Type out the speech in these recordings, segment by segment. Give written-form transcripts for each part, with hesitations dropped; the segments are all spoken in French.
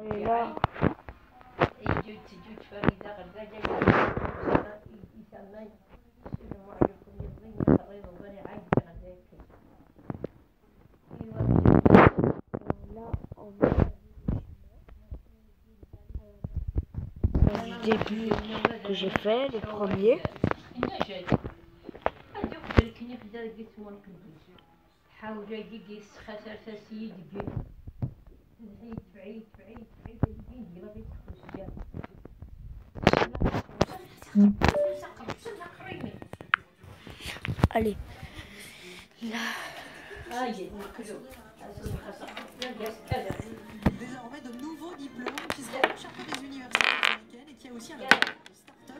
Et là, du début que j'ai fait, le premier. Allez. Là. Désormais de nouveaux diplômes qui se rapprochent un peu des universités américaines et qui a aussi un start-up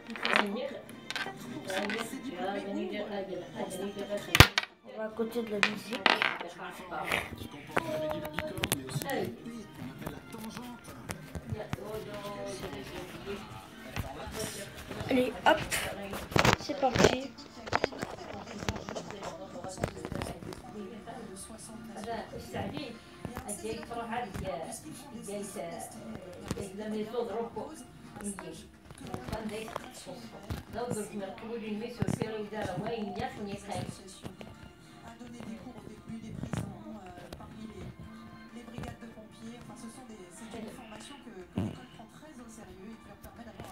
qui fait 4% de ces diplômés ouvrent en start-up. On va à côté de la musique. Allez, hop, c'est parti. A donné des cours au début des prisons, parmi les brigades de pompiers. Enfin, c'est une formation que l'école prend très au sérieux et qui leur permet d'avoir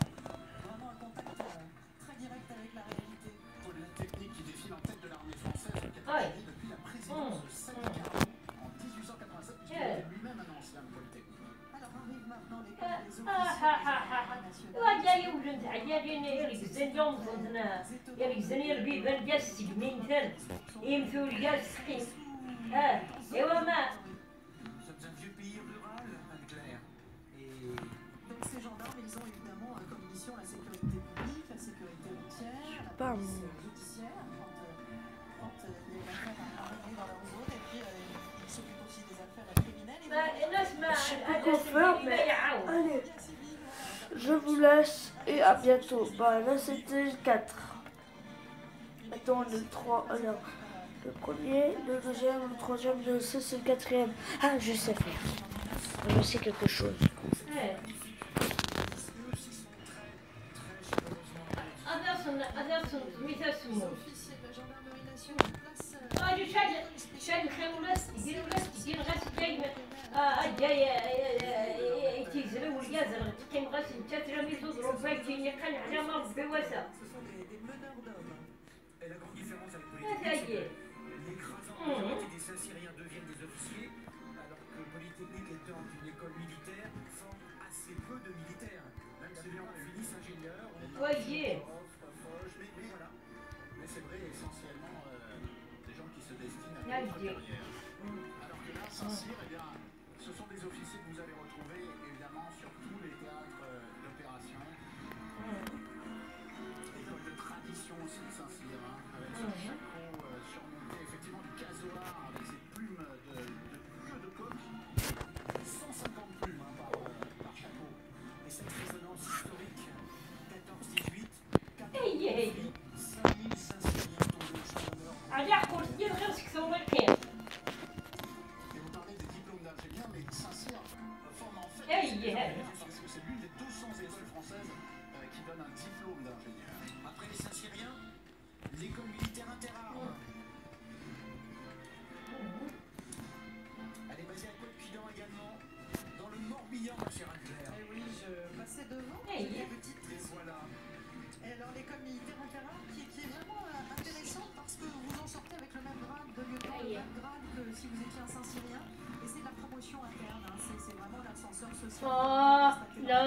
vraiment un contact très direct avec la réalité. Paul, la technique qui défile en tête de l'armée française depuis la présidence de Saint-Carlo en 1887, puisqu'il était lui-même un ancien de Polytechnique. Alors arrive maintenant l'école des officiers Nous sommes un vieux pays rural, Anne-Claire. Et Donc ces gendarmes, ils ont évidemment comme mission la sécurité publique, la sécurité routière, la police judiciaire, quand il y a une affaire à régler dans leur zone, et puis ils s'occupent aussi des affaires criminelles. Je sais plus quoi faire, mais allez, je vous laisse et à bientôt. Bah là c'était le 4. Attends, le 3, alors, le premier, le deuxième, le troisième, le 6 et le quatrième. Ah, je sais faire. Je sais quelque chose. Officier de la gendarmerie nationale place des meneurs d'hommes. la grande différence avec Polytechnique, l'écrasante majorité des Saint-Cyriens deviennent des officiers, alors que Polytechnique étant une école militaire, forme assez peu de militaires. Même si les gens finissent ingénieurs, prof, foch, mais voilà. Mais c'est vrai, essentiellement, des gens qui se destinent à d'autres carrières. Alors que là, Saint-Cyr, eh bien, ce sont des officiers que vous allez retrouver, évidemment, sur tous les théâtres d'opération. École de tradition aussi de Saint-Cyr, avec ce chapeau surmonté effectivement du casoar, avec ses plumes de queue de coq. 150 plumes par chapeau. Et cette résonance historique, 14-18, 14-18, 5000 Saint-Cyriens tombés au champ d'honneur. Et vous parlez des diplômes d'ingénieurs, mais Saint-Cyr forme en fait parce que c'est l'une des 200 écoles françaises qui donne un diplôme d'ingénieur. Après les Saint-Cyriens, l'école militaire interarmes. Elle est basée à Colpidan également, dans le Morbihan, ma chère Anne-Claire. Et oui, je passais devant, j'étais petite. Et voilà. Et alors l'école militaire interarmes qui est vraiment intéressante parce que vous en sortez avec le même grade de lieutenant, le même grade que si vous étiez un Saint-Cyrien. Et c'est de la promotion interne, c'est vraiment l'ascenseur social. لا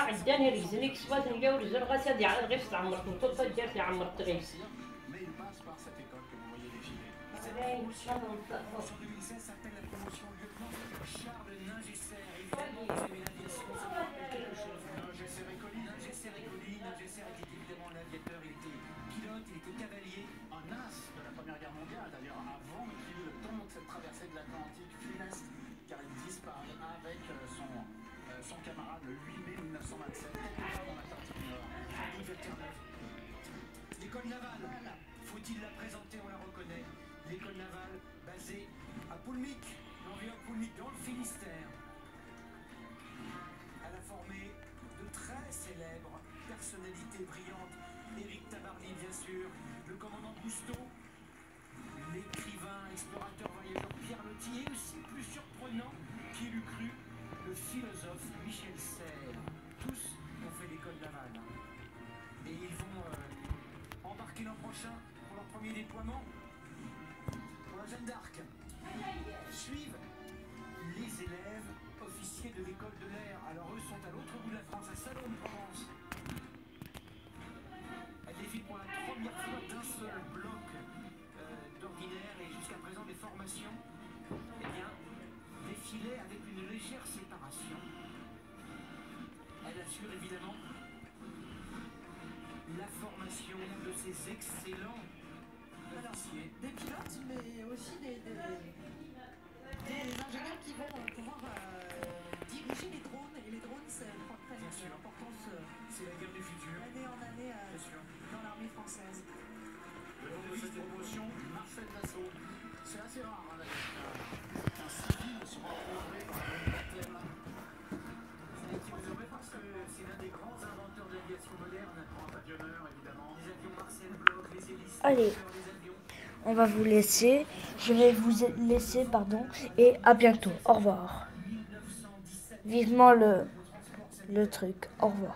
عداني رجزني كسبات نجاو رجل غاسي دي على غير تعمر كنت تجار في عمر تغيس Mais il passe par cette école que vous voyez défiler. Cette promotion en 2016 s'appelle la promotion lieutenant Charles Ningesser. Il faut aimer l'aviation, ça me rappelle quelque chose. Ningesser Récolline, Ningesser était évidemment un aviateur, il était pilote, il était cavalier, un as de la Première Guerre mondiale, d'ailleurs avant qu'il tente cette traversée de l'Atlantique funeste, car il disparaît avec son camarade le 8 mai 1927, en Atlantique Nord. L'école navale, faut-il la présenter, on la reconnaît. L'école navale basée à Poulmic, l'environnement Poulmic dans le Finistère. personnalités brillantes. Éric Tabarly, bien sûr, le commandant Cousteau, l'écrivain, explorateur, voyageur Pierre Loti, et aussi plus surprenant, qui l'eût cru, le philosophe Michel Serres. Tous ont fait l'école d'Aval. Et ils vont embarquer l'an prochain pour leur premier déploiement pour la Jeanne d'Arc. Suivent les élèves officiers de l'école de l'air. Alors eux sont à l'autre bout de la France, à Salon-de-Provence. Elle défile pour la première fois d'un seul bloc d'ordinaire et jusqu'à présent des formations. Eh bien, défilaient avec une légère séparation. Elle assure évidemment la formation de ces excellents officiers. Des pilotes, mais aussi des ingénieurs qui vont pouvoir diriger les drones. Et les drones, c'est très l'importance C'est la guerre du futur. d'année en année Bien sûr. dans l'armée française. Le nom de cette promotion, Marcel Dassault. C'est assez rare, hein, d'ailleurs, qu'un civil soit honoré par un militaire. C'est qui honoré parce que c'est l'un des grands inventeurs de l'aviation moderne, grand avionneur évidemment. Les avions Marcel Bloch, les hélices, Allez. les avions. On va vous laisser. Je vais vous laisser, pardon. Et à bientôt. Au revoir. 1917. Vivement le truc. Au revoir.